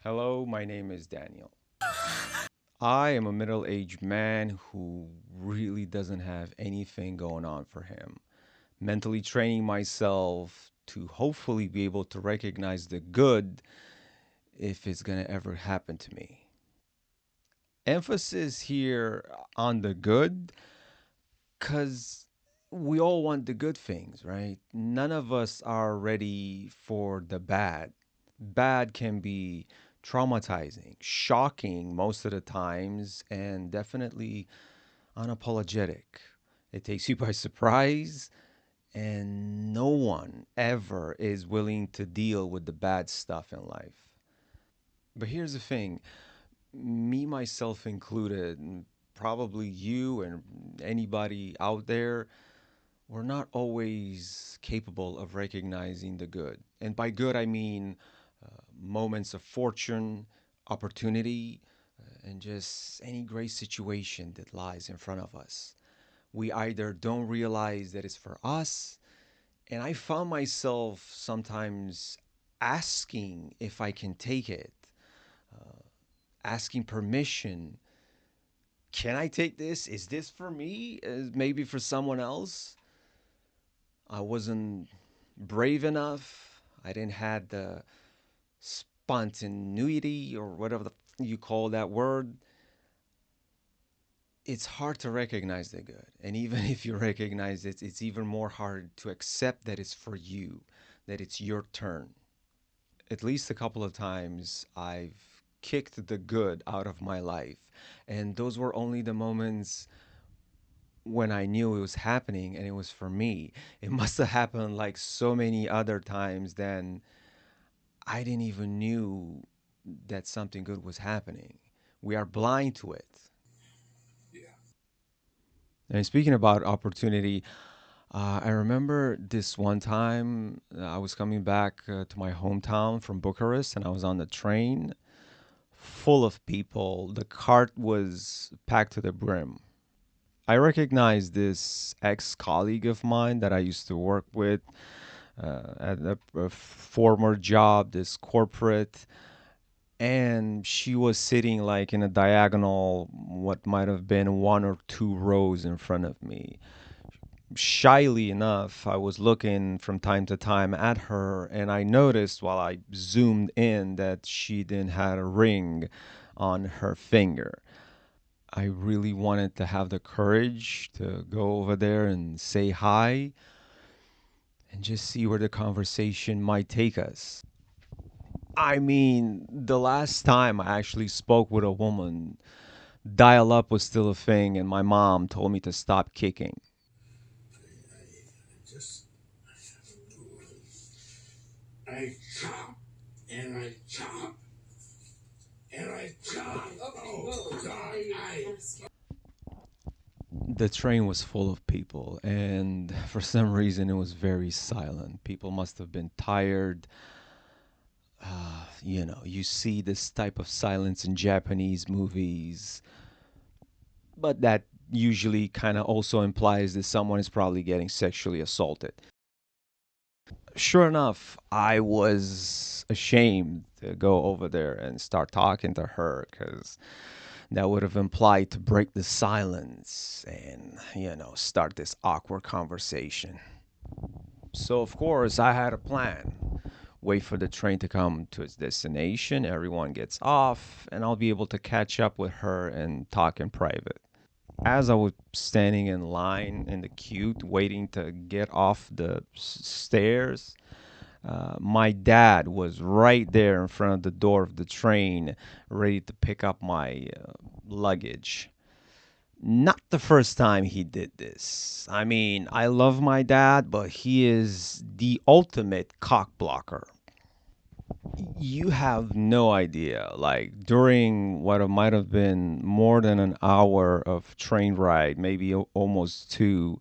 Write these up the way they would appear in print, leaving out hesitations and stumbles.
Hello, my name is Daniel. I am a middle aged man who really doesn't have anything going on for him. Mentally training myself to hopefully be able to recognize the good if it's going to ever happen to me. Emphasis here on the good because we all want the good things, right? None of us are ready for the bad. Bad can be traumatizing, shocking most of the times, and definitely unapologetic. It takes you by surprise, and no one ever is willing to deal with the bad stuff in life. But here's the thing, me, myself included, and probably you and anybody out there, we're not always capable of recognizing the good. And by good, I mean moments of fortune, opportunity, and just any great situation that lies in front of us. We either don't realize that it's for us, and I found myself sometimes asking if I can take it, asking permission. Can I take this? Is this for me? Maybe for someone else? I wasn't brave enough. I didn't have the spontaneity or whatever you call that word. It's hard to recognize the good. And even if you recognize it, it's even more hard to accept that it's for you, that it's your turn. At least a couple of times I've kicked the good out of my life. And those were only the moments when I knew it was happening and it was for me. It must have happened like so many other times then I didn't even knew that something good was happening. We are blind to it. And speaking about opportunity, I remember this one time I was coming back to my hometown from Bucharest and I was on the train full of people. The cart was packed to the brim. I recognized this ex colleague of mine that I used to work with at a former job, this corporate, and she was sitting like in a diagonal, what might have been one or two rows in front of me. Shyly enough, I was looking from time to time at her, and I noticed while I zoomed in that she didn't have a ring on her finger. I really wanted to have the courage to go over there and say hi and just see where the conversation might take us. I mean, the last time I actually spoke with a woman, dial up was still a thing, and my mom told me to stop kicking. Just I chop and I chop and I chop. Oh God! The train was full of people, and for some reason, it was very silent. People must have been tired. You see this type of silence in Japanese movies, but that usually kind of also implies that someone is probably getting sexually assaulted. Sure enough, I was ashamed to go over there and start talking to her because that would have implied to break the silence and, start this awkward conversation. So, of course, I had a plan. Wait for the train to come to its destination, everyone gets off, and I'll be able to catch up with her and talk in private. As I was standing in line in the queue, waiting to get off the stairs, my dad was right there in front of the door of the train, ready to pick up my luggage. Not the first time he did this. I mean, I love my dad, but he is the ultimate cockblocker. You have no idea. Like during what might have been more than an hour of train ride, maybe almost two,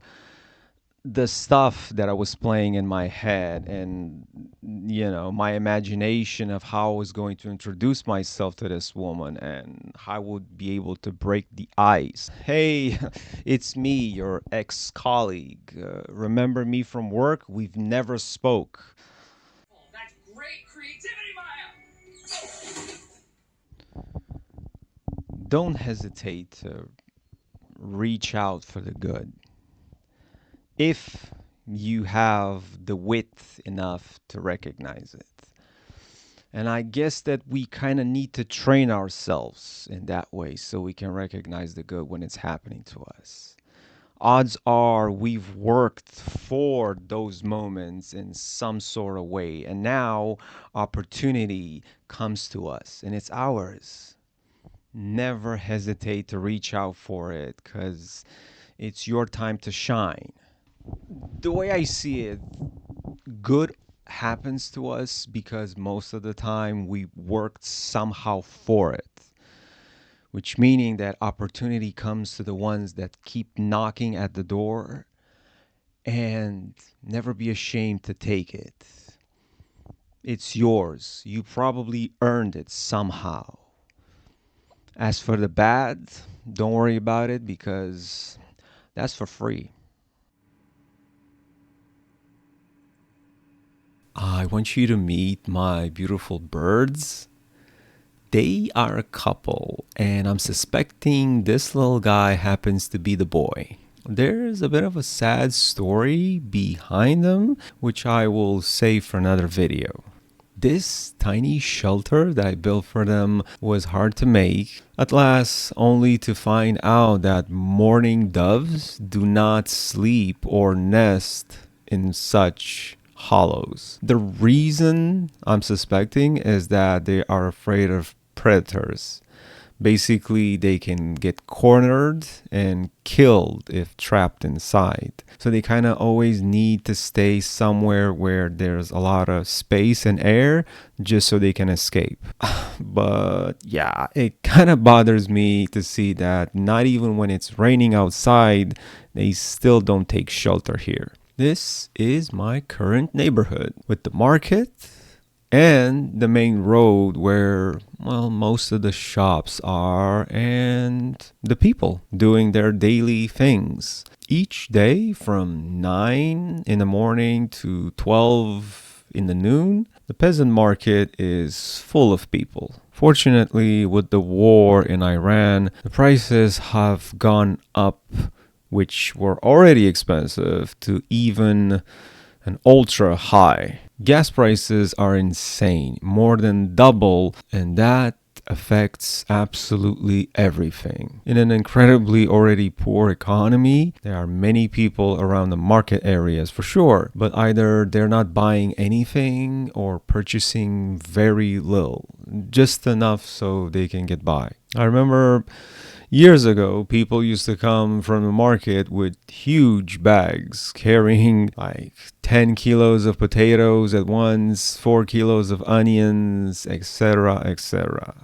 the stuff that I was playing in my head and my imagination of how I was going to introduce myself to this woman and how I would be able to break the ice. Hey, it's me, your ex-colleague. Remember me from work? We've never spoke. That's great creativity, Maya. Don't hesitate to reach out for the good. If you have the width enough to recognize it. And I guess that we kind of need to train ourselves in that way so we can recognize the good when it's happening to us. Odds are we've worked for those moments in some sort of way, and now opportunity comes to us and it's ours. Never hesitate to reach out for it because it's your time to shine. The way I see it, good happens to us because most of the time we worked somehow for it, which meaning that opportunity comes to the ones that keep knocking at the door, and never be ashamed to take it. It's yours. You probably earned it somehow. As for the bad, don't worry about it because that's for free. I want you to meet my beautiful birds. They are a couple, and I'm suspecting this little guy happens to be the boy. There's a bit of a sad story behind them, which I will save for another video. This tiny shelter that I built for them was hard to make, at last, only to find out that mourning doves do not sleep or nest in such hollows. The reason I'm suspecting is that they are afraid of predators. Basically, they can get cornered and killed if trapped inside. So they kind of always need to stay somewhere where there's a lot of space and air just so they can escape. But yeah, it kind of bothers me to see that not even when it's raining outside, they still don't take shelter here. This is my current neighborhood with the market and the main road where, well, most of the shops are and the people doing their daily things. Each day from 9 in the morning to 12 in the noon, the peasant market is full of people. Fortunately, with the war in Iran, the prices have gone up, which were already expensive, to even an ultra high. Gas prices are insane, more than double, and that affects absolutely everything. In an incredibly already poor economy, there are many people around the market areas for sure, but either they're not buying anything or purchasing very little, just enough so they can get by. I remember years ago, people used to come from the market with huge bags carrying like 10 kilos of potatoes at once, 4 kilos of onions, etc., etc.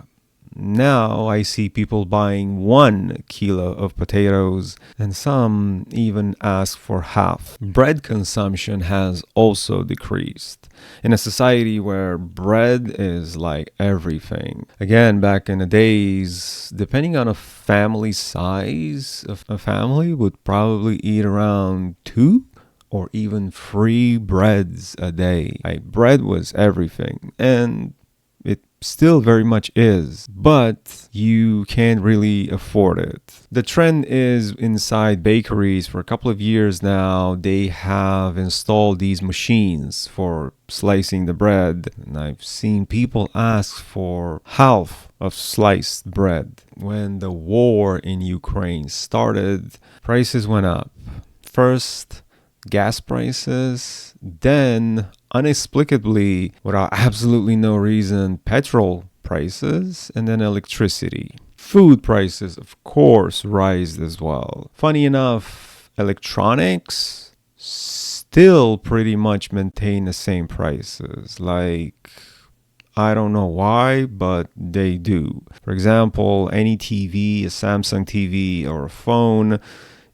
Now I see people buying 1 kilo of potatoes, and some even ask for half. Bread consumption has also decreased in a society where bread is like everything. Again, back in the days, depending on a family size, a family would probably eat around 2 or even 3 breads a day. Like, bread was everything, and it still very much is, but you can't really afford it. The trend is inside bakeries for a couple of years now. They have installed these machines for slicing the bread, and I've seen people ask for half of sliced bread. When the war in Ukraine started, prices went up. First, gas prices, then inexplicably, without absolutely no reason, petrol prices, and then electricity. Food prices, of course, rise as well. Funny enough, electronics still pretty much maintain the same prices. Like, I don't know why, but they do. For example, any TV, a Samsung TV or a phone,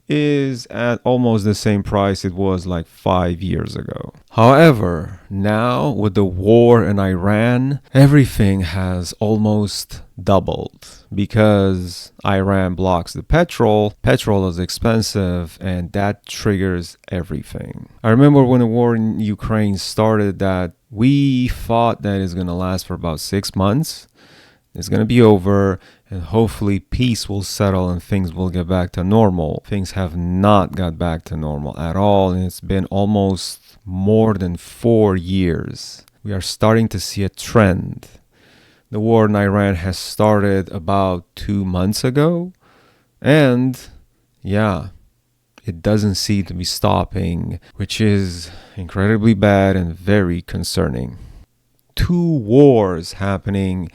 is at almost the same price it was like 5 years ago. However, now with the war in Iran, everything has almost doubled because Iran blocks the petrol. Petrol is expensive, and that triggers everything. I remember when the war in Ukraine started that we thought that it's going to last for about 6 months. It's going to be over, and hopefully peace will settle and things will get back to normal. Things have not got back to normal at all, and it's been almost more than 4 years. We are starting to see a trend. The war in Iran has started about 2 months ago, and yeah, it doesn't seem to be stopping, which is incredibly bad and very concerning. Two wars happening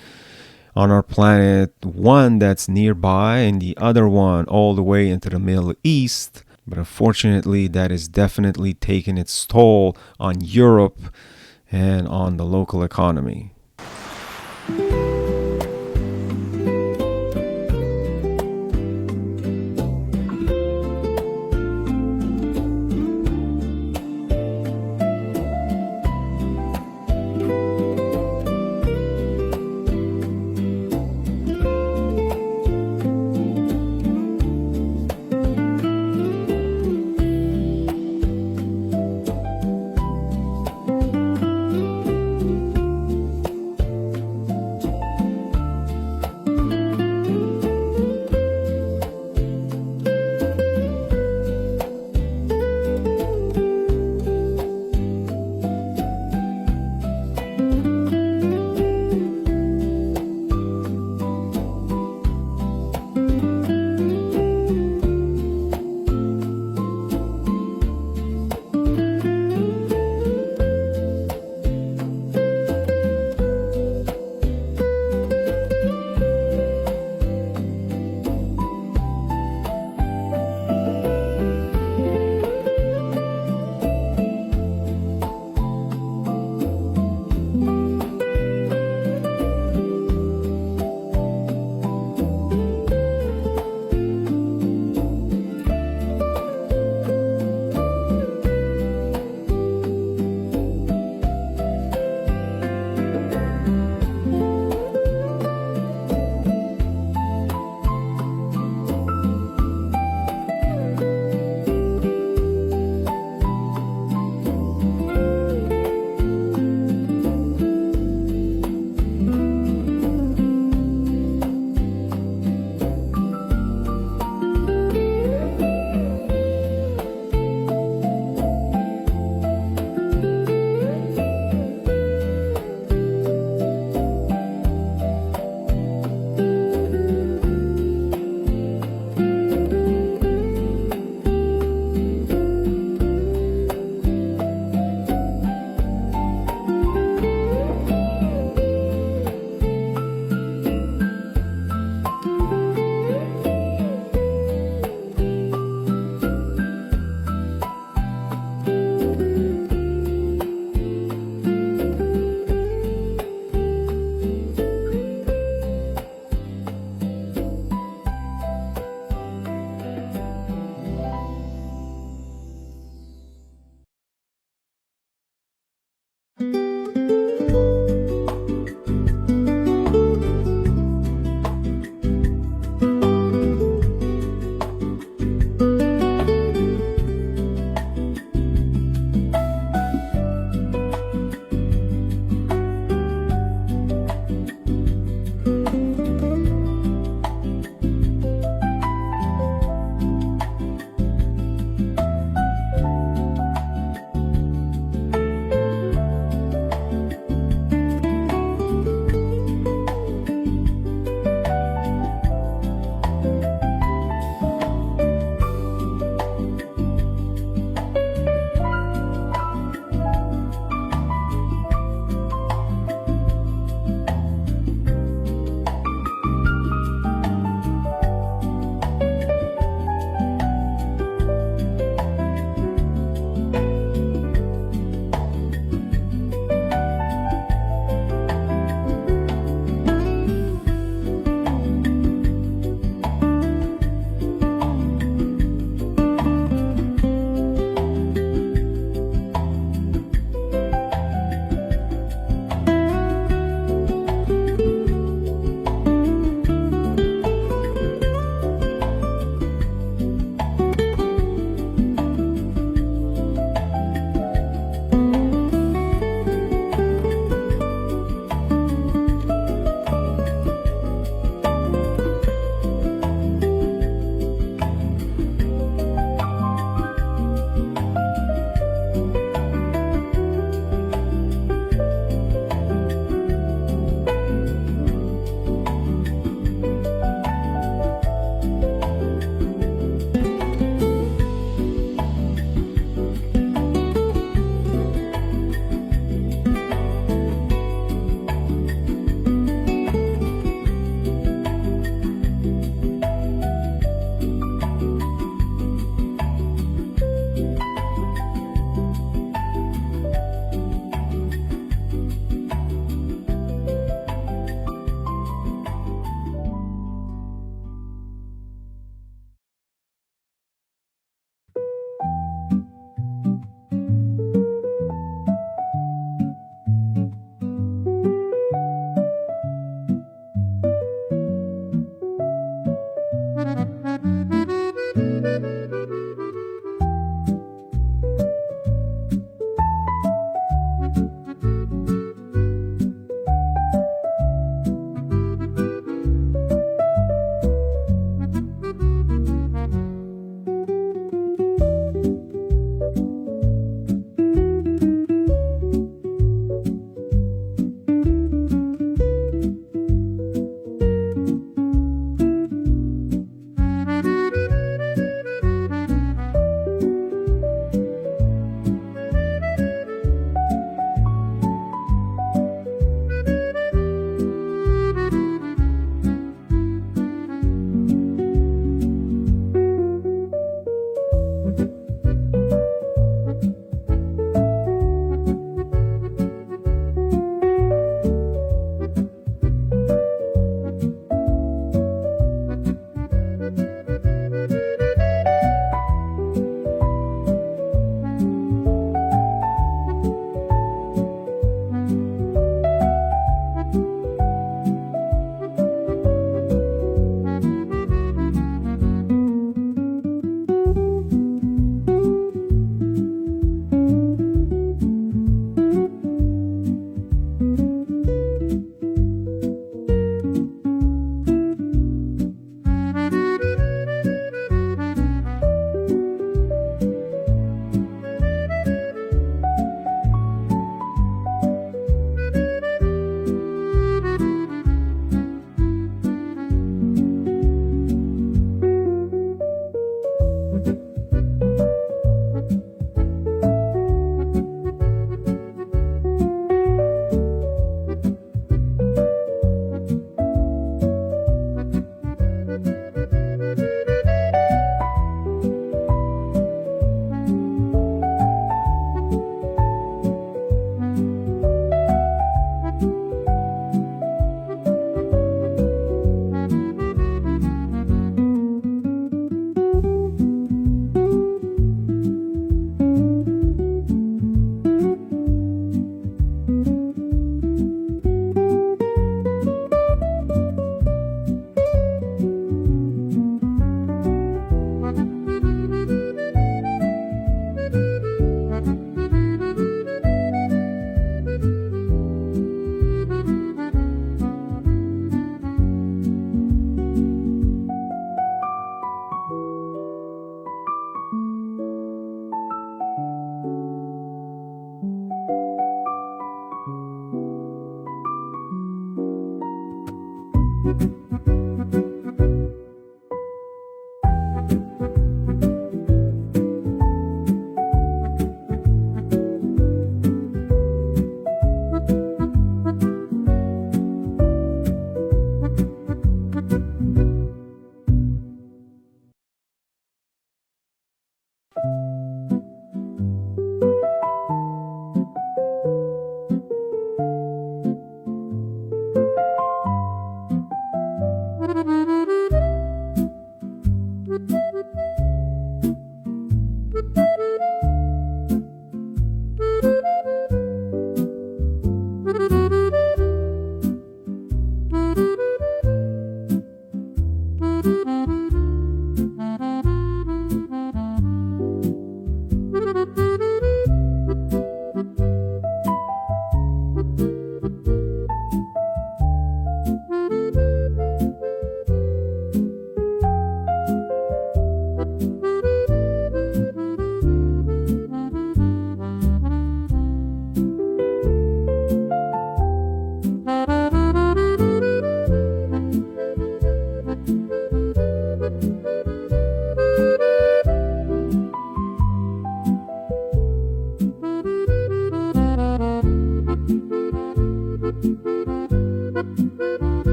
on our planet, one that's nearby and the other one all the way into the Middle East. But unfortunately, that is definitely taking its toll on Europe and on the local economy.